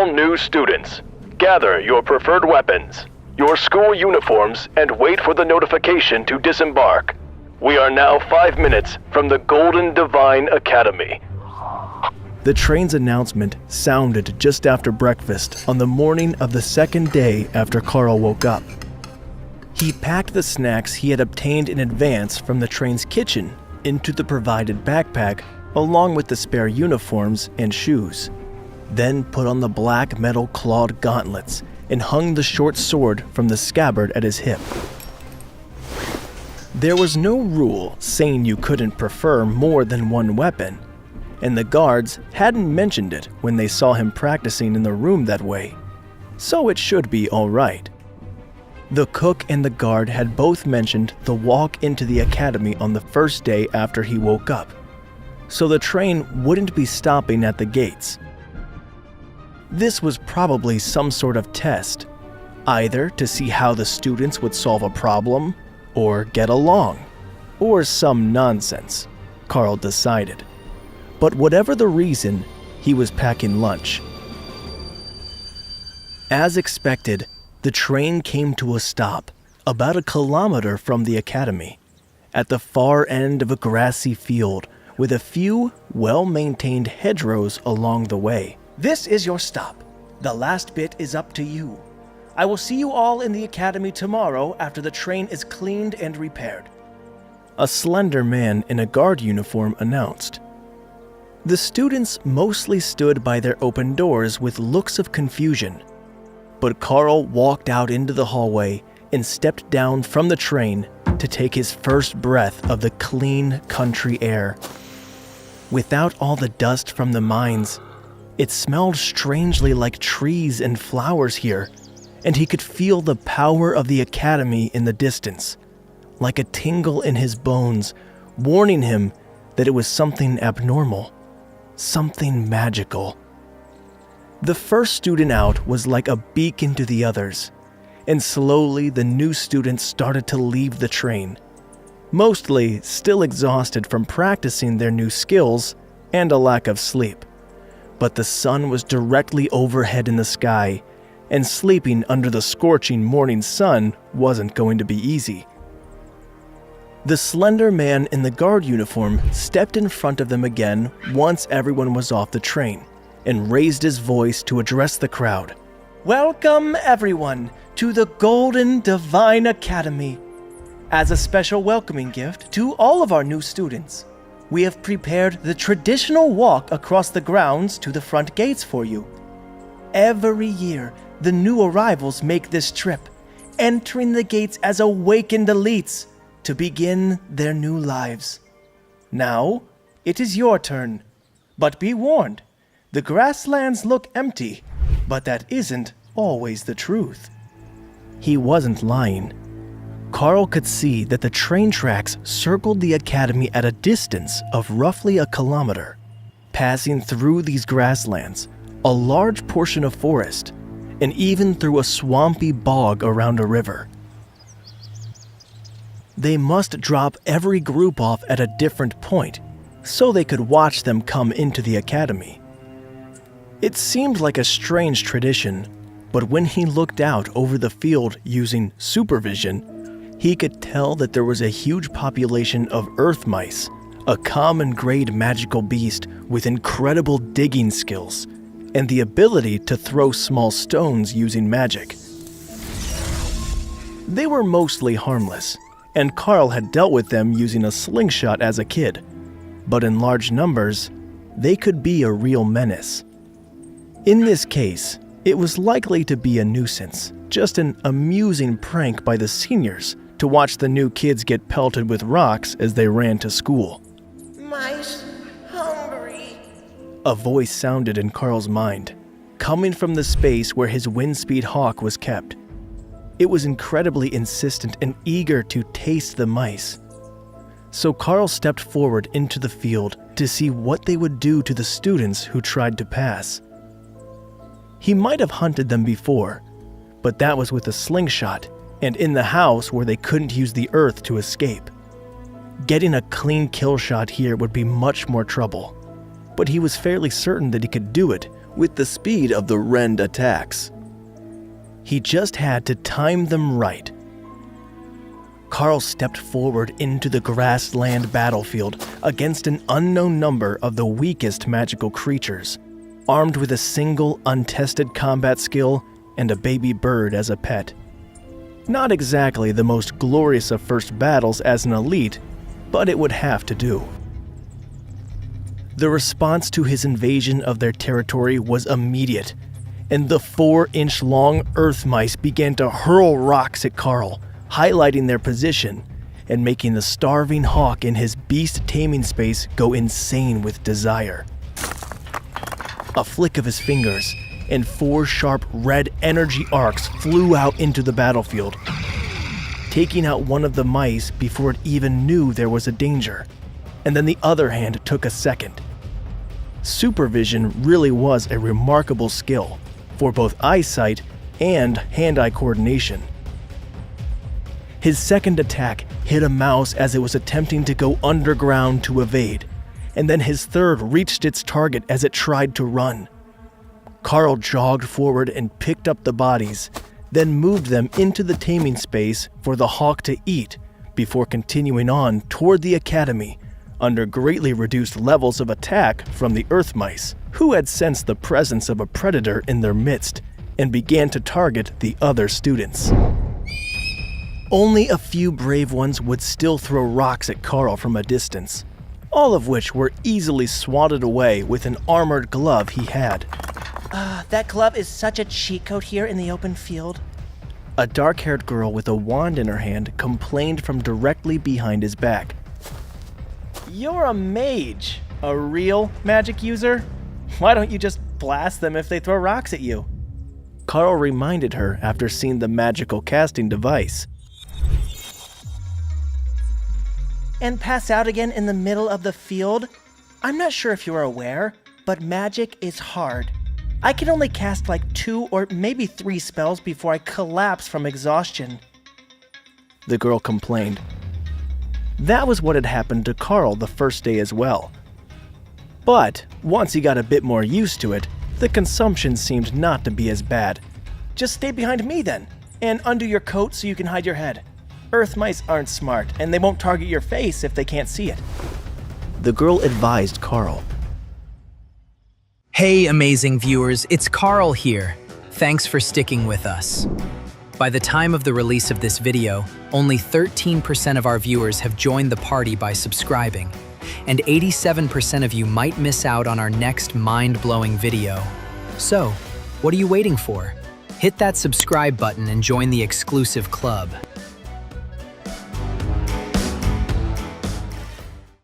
All new students, gather your preferred weapons, your school uniforms, and wait for the notification to disembark. We are now 5 minutes from the Golden Divine Academy. The train's announcement sounded just after breakfast on the morning of the second day after Karl woke up. He packed the snacks he had obtained in advance from the train's kitchen into the provided backpack along with the spare uniforms and shoes, then put on the black metal clawed gauntlets and hung the short sword from the scabbard at his hip. There was no rule saying you couldn't prefer more than one weapon, and the guards hadn't mentioned it when they saw him practicing in the room that way, so it should be all right. The cook and the guard had both mentioned the walk into the academy on the first day after he woke up, so the train wouldn't be stopping at the gates. This was probably some sort of test, either to see how the students would solve a problem or get along, or some nonsense, Karl decided. But whatever the reason, he was packing lunch. As expected, the train came to a stop about 1 kilometer from the academy, at the far end of a grassy field with a few well-maintained hedgerows along the way. This is your stop. The last bit is up to you. I will see you all in the academy tomorrow after the train is cleaned and repaired. A slender man in a guard uniform announced. The students mostly stood by their open doors with looks of confusion, but Karl walked out into the hallway and stepped down from the train to take his first breath of the clean country air. Without all the dust from the mines, it smelled strangely like trees and flowers here, and he could feel the power of the academy in the distance, like a tingle in his bones, warning him that it was something abnormal, something magical. The first student out was like a beacon to the others, and slowly the new students started to leave the train, mostly still exhausted from practicing their new skills and a lack of sleep. But the sun was directly overhead in the sky, and sleeping under the scorching morning sun wasn't going to be easy. The slender man in the guard uniform stepped in front of them again once everyone was off the train, and raised his voice to address the crowd. Welcome, everyone, to the Golden Divine Academy. As a special welcoming gift to all of our new students, we have prepared the traditional walk across the grounds to the front gates for you. Every year, the new arrivals make this trip, entering the gates as awakened elites to begin their new lives. Now, it is your turn, but be warned, the grasslands look empty, but that isn't always the truth. He wasn't lying. Karl could see that the train tracks circled the academy at a distance of roughly 1 kilometer, passing through these grasslands, a large portion of forest, and even through a swampy bog around a river. They must drop every group off at a different point so they could watch them come into the academy. It seemed like a strange tradition, but when he looked out over the field using supervision, he could tell that there was a huge population of earth mice, a common grade magical beast with incredible digging skills and the ability to throw small stones using magic. They were mostly harmless, and Karl had dealt with them using a slingshot as a kid, but in large numbers, they could be a real menace. In this case, it was likely to be a nuisance, just an amusing prank by the seniors to watch the new kids get pelted with rocks as they ran to school. Mice hungry. A voice sounded in Karl's mind, coming from the space where his Windspeed Hawk was kept. It was incredibly insistent and eager to taste the mice. So Karl stepped forward into the field to see what they would do to the students who tried to pass. He might have hunted them before, but that was with a slingshot and in the house where they couldn't use the earth to escape. Getting a clean kill shot here would be much more trouble, but he was fairly certain that he could do it with the speed of the rend attacks. He just had to time them right. Karl stepped forward into the grassland battlefield against an unknown number of the weakest magical creatures, armed with a single untested combat skill and a baby bird as a pet. Not exactly the most glorious of first battles as an elite, but it would have to do. The response to his invasion of their territory was immediate, and the 4-inch-long earth mice began to hurl rocks at Karl, highlighting their position and making the starving hawk in his beast taming space go insane with desire. A flick of his fingers, and 4 sharp red energy arcs flew out into the battlefield, taking out one of the mice before it even knew there was a danger, and then the other hand took a second. Supervision really was a remarkable skill for both eyesight and hand-eye coordination. His second attack hit a mouse as it was attempting to go underground to evade, and then his third reached its target as it tried to run. Karl jogged forward and picked up the bodies, then moved them into the taming space for the hawk to eat before continuing on toward the academy under greatly reduced levels of attack from the earth mice, who had sensed the presence of a predator in their midst and began to target the other students. Only a few brave ones would still throw rocks at Karl from a distance, all of which were easily swatted away with an armored glove he had. That glove is such a cheat code here in the open field. A dark-haired girl with a wand in her hand complained from directly behind his back. You're a mage. A real magic user? Why don't you just blast them if they throw rocks at you? Karl reminded her after seeing the magical casting device. And pass out again in the middle of the field? I'm not sure if you're aware, but magic is hard. I can only cast like 2 or maybe 3 spells before I collapse from exhaustion. The girl complained. That was what had happened to Karl the first day as well. But once he got a bit more used to it, the consumption seemed not to be as bad. Just stay behind me then, and undo your coat so you can hide your head. Earth mice aren't smart, and they won't target your face if they can't see it. The girl advised Karl. Hey, amazing viewers, it's Karl here. Thanks for sticking with us. By the time of the release of this video, only 13% of our viewers have joined the party by subscribing, and 87% of you might miss out on our next mind-blowing video. So, what are you waiting for? Hit that subscribe button and join the exclusive club.